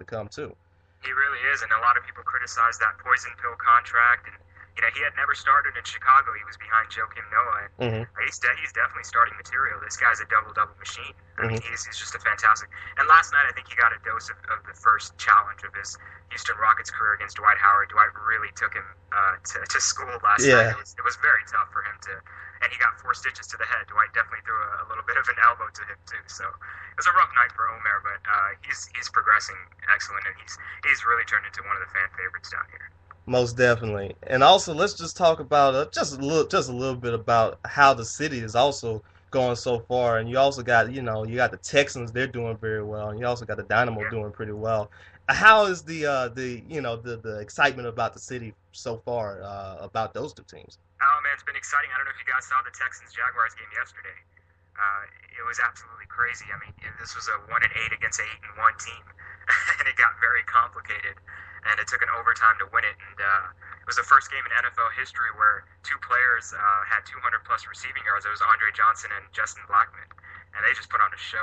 come too. He really is, and a lot of people criticize that poison pill contract. And he had never started in Chicago. He was behind Joakim Noah, and he's definitely starting material. This guy's a double machine. I mean, he's just a fantastic. And last night, I think he got a dose of the first challenge of his Houston Rockets career against Dwight Howard. Dwight really took him to school last night. It was very tough for him and he got 4 stitches to the head. Dwight definitely threw a little bit of an elbow to him too. So it was a rough night for Omer, but he's progressing excellent, and he's really turned into one of the fan favorites down here. Most definitely. And also, let's just talk about just a little bit about how the city is also going so far. And you also got you got the Texans, they're doing very well, and you also got the Dynamo doing pretty well. How is the excitement about the city so far about those two teams? Oh man, it's been exciting. I don't know if you guys saw the Texans Jaguars game yesterday. It was absolutely crazy. I mean, this was a 1-8 against an 8-1 team, and it got very complicated. And it took an overtime to win it. And it was the first game in NFL history where 2 players had 200-plus receiving yards. It was Andre Johnson and Justin Blackmon, and they just put on a show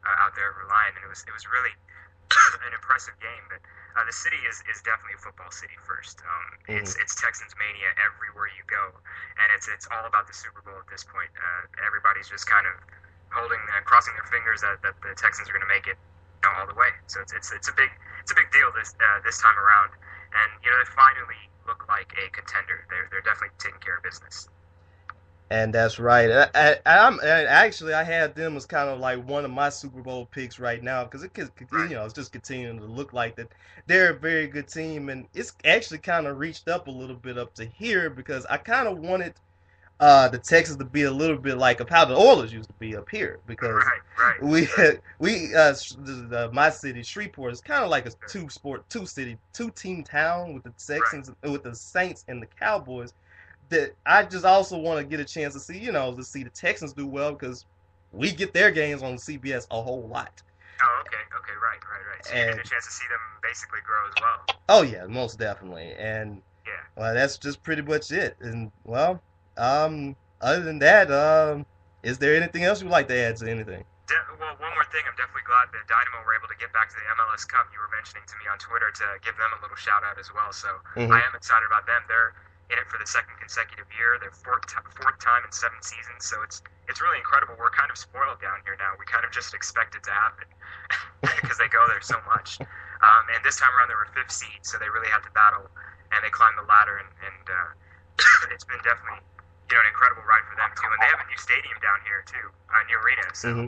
out there at Reliant, and it was really an impressive game. But the city is definitely a football city first. It's Texans mania everywhere you go, and it's all about the Super Bowl at this point. Everybody's just kind of crossing their fingers that the Texans are going to make it all the way. So it's a big deal this time around, and they finally look like a contender. They're definitely taking care of business. And that's right. I had them as kind of like one of my Super Bowl picks right now because it's just continuing to look like that they're a very good team, and it's actually kind of reached up a little bit up to here because I kind of wanted the Texans to be a little bit like of how the Oilers used to be up here because my city Shreveport is kind of like a two-team town with the Texans with the Saints and the Cowboys. That I just also want to get a chance to see to see the Texans do well because we get their games on CBS a whole lot. Oh, okay, right. So you get a chance to see them basically grow as well. Oh yeah, most definitely, and well, that's just pretty much it. And well. Other than that, is there anything else you'd like to add to anything? Well, one more thing. I'm definitely glad that Dynamo were able to get back to the MLS Cup. You were mentioning to me on Twitter to give them a little shout out as well. So I am excited about them. They're in it for the second consecutive year. They're fourth time in 7 seasons. So it's really incredible. We're kind of spoiled down here now. We kind of just expect it to happen because they go there so much. And this time around they were 5th seed, so they really had to battle, and they climbed the ladder, and it's been definitely an incredible ride for them too, and they have a new stadium down here too, a new arena. So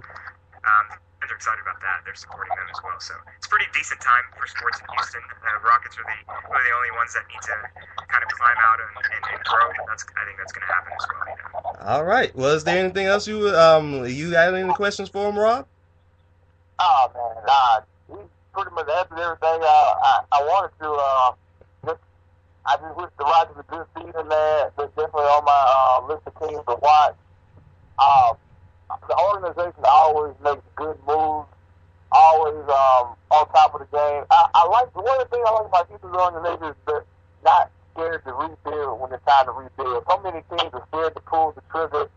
they're excited about that. They're supporting them as well. So it's a pretty decent time for sports in Houston. Rockets are really the only ones that need to kind of climb out and grow. And I think that's going to happen as well. All right. Well, is there anything else you got any questions for him, Rob? Oh man, he pretty much answered everything I wanted to. I just wish the Rockets a good season, man. They're definitely on my list of teams to watch. The organization always makes good moves, always on top of the game. I like one of the things I like about Houston's organization is they're not scared to rebuild when it's time to rebuild. So many teams are scared to pull the trigger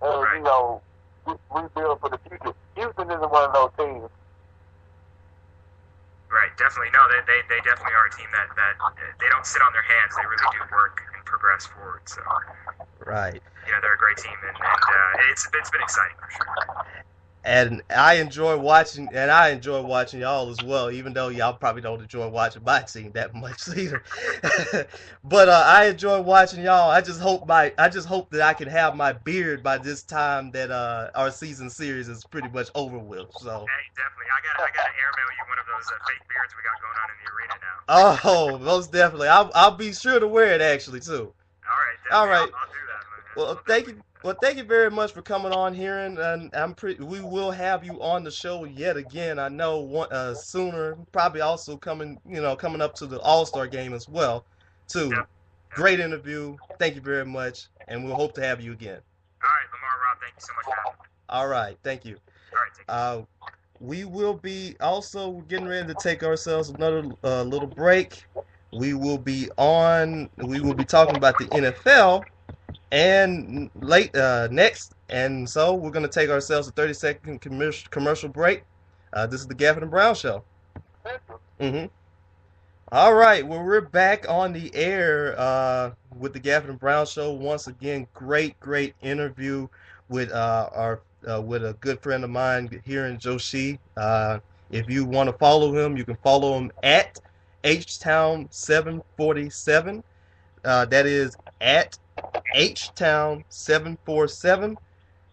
and just rebuild for the future. Houston isn't one of those teams. Right, definitely. No, they definitely are a team that they don't sit on their hands. They really do work and progress forward. So, right. They're a great team, and it's been exciting for sure. And I enjoy watching y'all as well, even though y'all probably don't enjoy watching my team that much either. But I enjoy watching y'all. I just hope that I can have my beard by this time that our season series is pretty much over with. So. Hey, definitely. I gotta airmail you one of those fake beards we got going on in the arena now. Oh, most definitely. I'll be sure to wear it actually too. All right. I'll do that, man. Well, thank you. Well, thank you very much for coming on here, and we will have you on the show yet again. I know sooner, probably also coming up to the All-Star game as well, too. Yep. Great interview. Thank you very much, and we'll hope to have you again. All right, Lamar, Rob, thank you so much for having me. All right, thank you. All right, we will be also getting ready to take ourselves another little break. We will be talking about the NFL. And next, and so we're going to take ourselves a 30-second commercial break. This is the Gafford and Brown Show. Mm-hmm. All right, well, we're back on the air with the Gafford and Brown Show once again. Great interview with our with a good friend of mine here in Joshi. If you want to follow him, you can follow him at HTown747. That is at HTown747.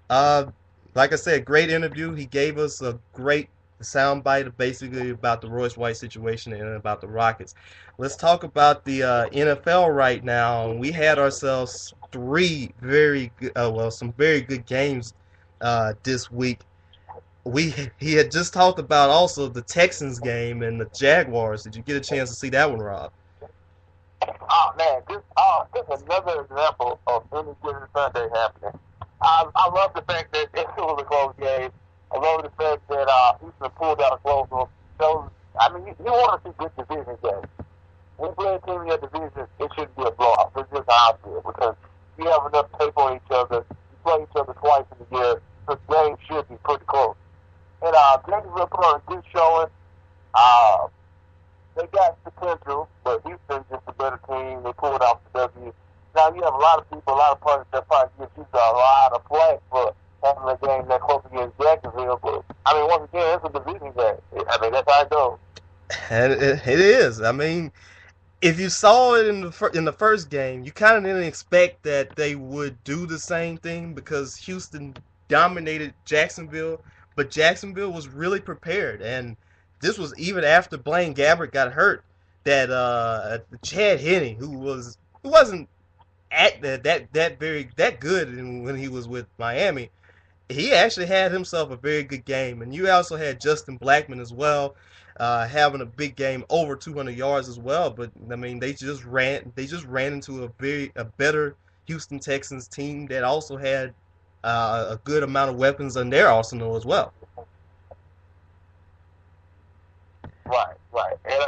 Uh, like I said, great interview. He gave us a great soundbite basically about the Royce White situation and about the Rockets. Let's talk about the NFL right now. We had ourselves three very good, some very good games this week. He had just talked about also the Texans game and the Jaguars. Did you get a chance to see that one, Rob? Oh man, this another example of any given Sunday happening. I love the fact that it was a close game. I love the fact that Houston pulled out a close one. So I mean, you want to see good division games. When you play a team in your division, it shouldn't be a blowout. It's just how I feel because you have enough tape on each other. You play each other twice in the year. The game should be pretty close. And Jacksonville put on a good showing. Uh, they got potential, but Houston's just a better team. They pulled off the W. Now you have a lot of people, a lot of pundits that probably give Houston a lot of flack for having a game that close against Jacksonville. But I mean, once again, it's a division game. I mean, that's how it goes. And it is. I mean, if you saw it in the first game, you kind of didn't expect that they would do the same thing because Houston dominated Jacksonville, but Jacksonville was really prepared, and this was even after Blaine Gabbert got hurt. That Chad Henne, who wasn't at that good when he was with Miami, he actually had himself a very good game. And you also had Justin Blackman as well, having a big game, over 200 yards as well. But I mean, they just ran into a better Houston Texans team that also had a good amount of weapons in their arsenal as well. Right, right. And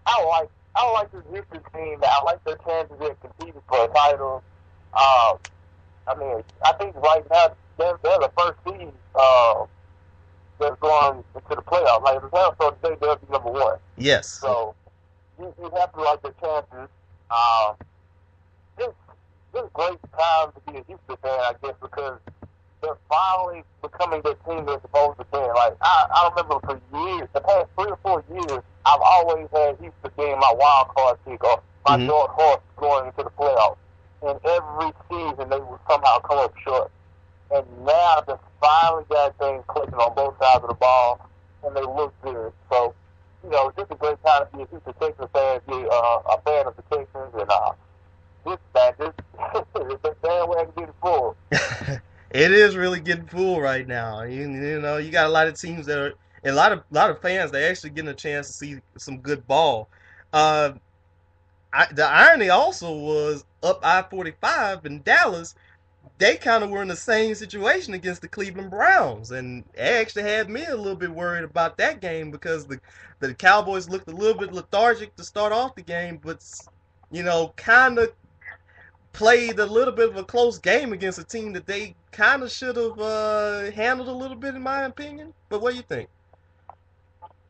I like this Houston team. I like their chances at competing for a title. Um, I mean, I think right now they're the first seed that's going into the playoffs. Like the playoffs, so today they'll be number one. Yes. So you have to like their chances. Um, this this great time to be a Houston fan, I guess, because they're finally becoming the team they're supposed to be. Like I remember for years, the past 3 or 4 years, I've always had Houston being my wild card pick or my Hmm. dark horse going into the playoffs. And every season they would somehow come up short. And now they finally got things clicking on both sides of the ball, and they look good. So, it's just a great time to be a Houston Texans fan, be a fan of the Texans, and this bandwagon getting full. It is really getting full right now. You got a lot of teams that are a lot of fans that are actually getting a chance to see some good ball. Uh, the irony also was up I-45 in Dallas. They kind of were in the same situation against the Cleveland Browns, and it actually had me a little bit worried about that game because the Cowboys looked a little bit lethargic to start off the game, but kind of played a little bit of a close game against a team that they kind of should have handled a little bit, in my opinion. But what do you think?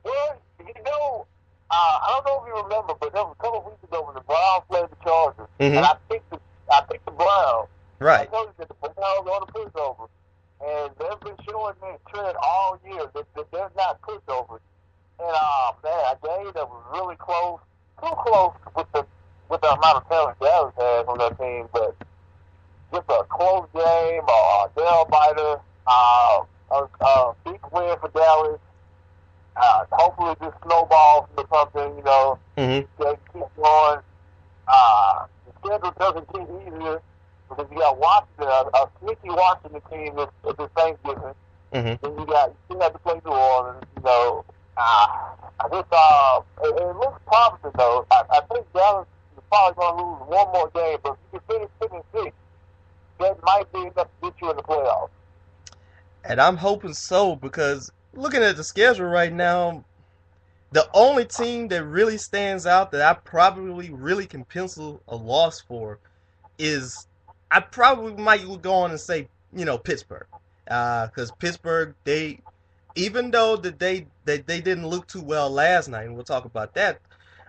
Well, I don't know if you remember, but there was a couple of weeks ago when the Browns played the Chargers, and Hmm. I picked the Browns. I Right. told you that the Browns on the pushover, and they've been showing that trend all year that they're not pushovers. And man, a game that was really close, too close with the amount of talent Dallas has on their team, but just a close game, a nail biter, a big win for Dallas. Hopefully this snowballs into something, Hmm. they keep going. The schedule doesn't get easier because you got Washington, a sneaky Washington team this Thanksgiving. Hmm. Then you still have to play New Orleans. I just it looks promising though. I think Dallas is probably going to lose one more game, but if you can finish 6-6, that might be enough to get you in the playoffs. And I'm hoping so because looking at the schedule right now, the only team that really stands out that I probably really can pencil a loss for is I probably might go on and say Pittsburgh, because Pittsburgh even though that they didn't look too well last night, and we'll talk about that.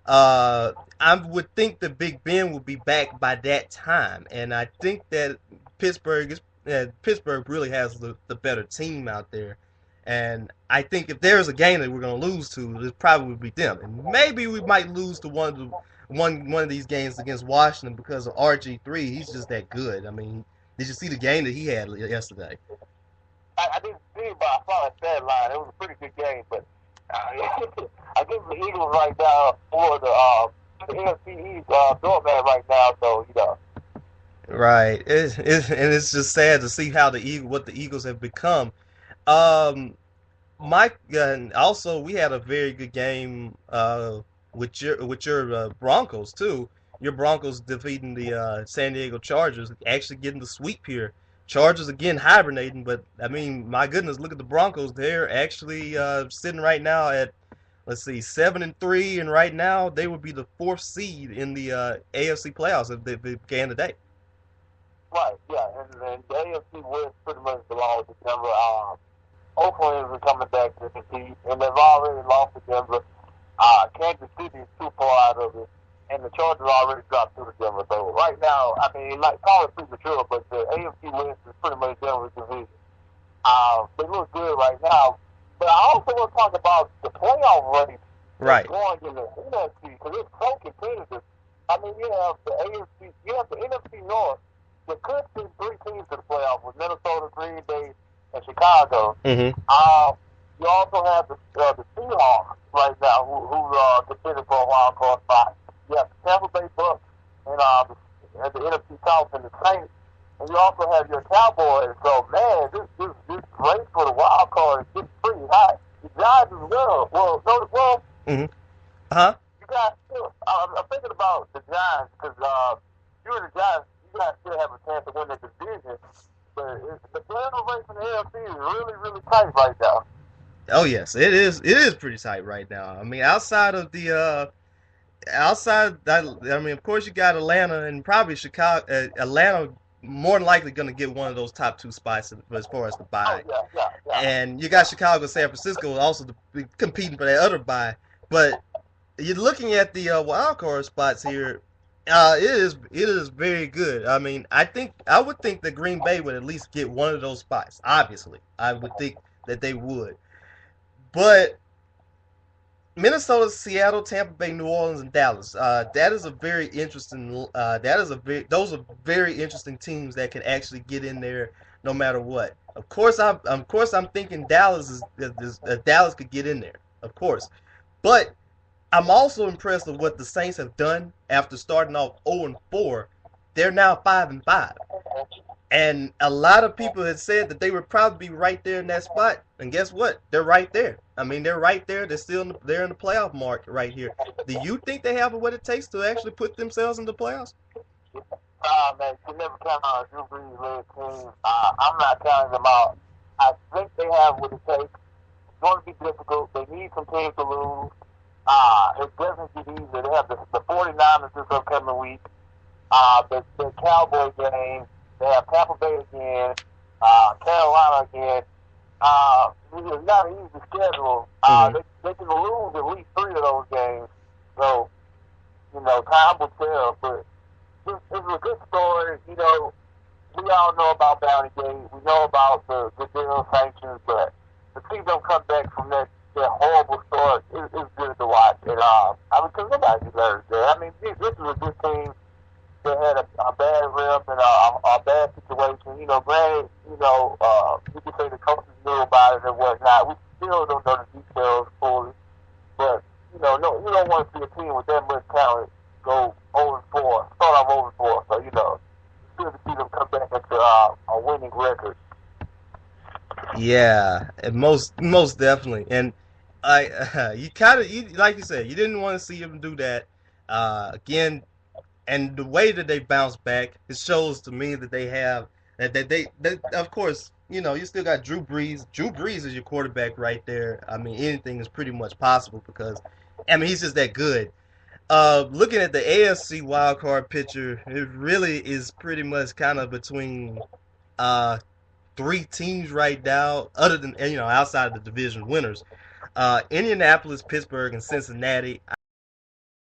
Uh, I would think that Big Ben will be back by that time, and I think that Pittsburgh really has the better team out there. And I think if there's a game that we're going to lose to, it probably would be them. And maybe we might lose to one of these games against Washington because of RG3. He's just that good. I mean, did you see the game that he had yesterday? I didn't see it, but I saw that stat line. It was a pretty good game, but I guess the Eagles right now for the NFC East doormat right now, so you know. Right. And it's just sad to see how what the Eagles have become. Um, Mike, and also we had a very good game with your Broncos too. Your Broncos defeating the San Diego Chargers, actually getting the sweep here. Chargers again hibernating, but I mean, my goodness, look at the Broncos. They're actually sitting right now at, let's see, 7-3, and right now they would be the fourth seed in the AFC playoffs if they began today. Right, yeah, and the AFC West pretty much belongs to Denver. Oakland is coming back to compete, and they've already lost to Denver. Kansas City is too far out of it, and the Chargers already dropped to the Denver. So right now, I mean, like, call it premature, but the AFC West is pretty much Denver's division. They look good right now. But I also want to talk about the playoff race Right. going in the NFC because it's so competitive. I mean, you have the AFC, you have the NFC North. There could be three teams to the playoff with Minnesota, Green Bay, and Chicago. Mm-hmm. You also have the Seahawks right now who competing for a wild card spot. You have the Tampa Bay Bucks and the NFC South and the Saints. And you also have your Cowboys. So, man, this race for the wild card is getting pretty hot. The Giants as well. Mm-hmm. Uh-huh. You guys still, I'm thinking about the Giants because you and the Giants, you guys still have a chance to win the division. But the playoff race in the AFC is really, really tight right now. Oh yes, it is. It is pretty tight right now. I mean, outside that, I mean, of course you got Atlanta and probably Chicago. Atlanta more than likely going to get one of those top two spots as far as the Oh, bye. yeah. And you got Chicago, San Francisco also competing for that other bye. But you're looking at the wild card spots here. It is very good. I mean, I would think that Green Bay would at least get one of those spots. Obviously, I would think that they would. But Minnesota, Seattle, Tampa Bay, New Orleans, and Dallas. That is a very interesting. Those are very interesting teams that can actually get in there no matter what. Of course, I'm thinking Dallas could get in there. Of course, but I'm also impressed with what the Saints have done after starting off 0-4. They're now 5-5. And a lot of people had said that they would probably be right there in that spot. And guess what? They're right there. I mean, they're right there. They're in the playoff mark right here. Do you think they have what it takes to actually put themselves in the playoffs? Man, you never count on a Drew Brees led team. I'm not counting them out. I think they have what it takes. It's going to be difficult. They need some teams to lose. It doesn't get easy. They have the 49ers this upcoming week. The Cowboy game. They have Tampa Bay again. Carolina again. It's not an easy schedule. They can lose at least three of those games. So, time will tell. But it's a good story. We all know about Bounty Gate. We know about the jail sanctions, but to see them come back from that horrible start is good to watch. And because nobody deserves that. I mean, this is a good team that had a bad rep and a bad situation. Granted, you can say the coaches knew about it and whatnot. We still don't know the details fully. But, no, you don't want to see a team with that much talent go 0-4, start off 0-4. So, it's good to see them come back into a winning record. Yeah, and most definitely. And you like you said, you didn't want to see them do that again. And the way that they bounce back, it shows to me that they have that they of course, you still got Drew Brees. Drew Brees is your quarterback right there. I mean, anything is pretty much possible because, I mean, he's just that good. Looking at the AFC wildcard picture, it really is pretty much kind of between three teams right now, other than outside of the division winners. Indianapolis, Pittsburgh, and Cincinnati.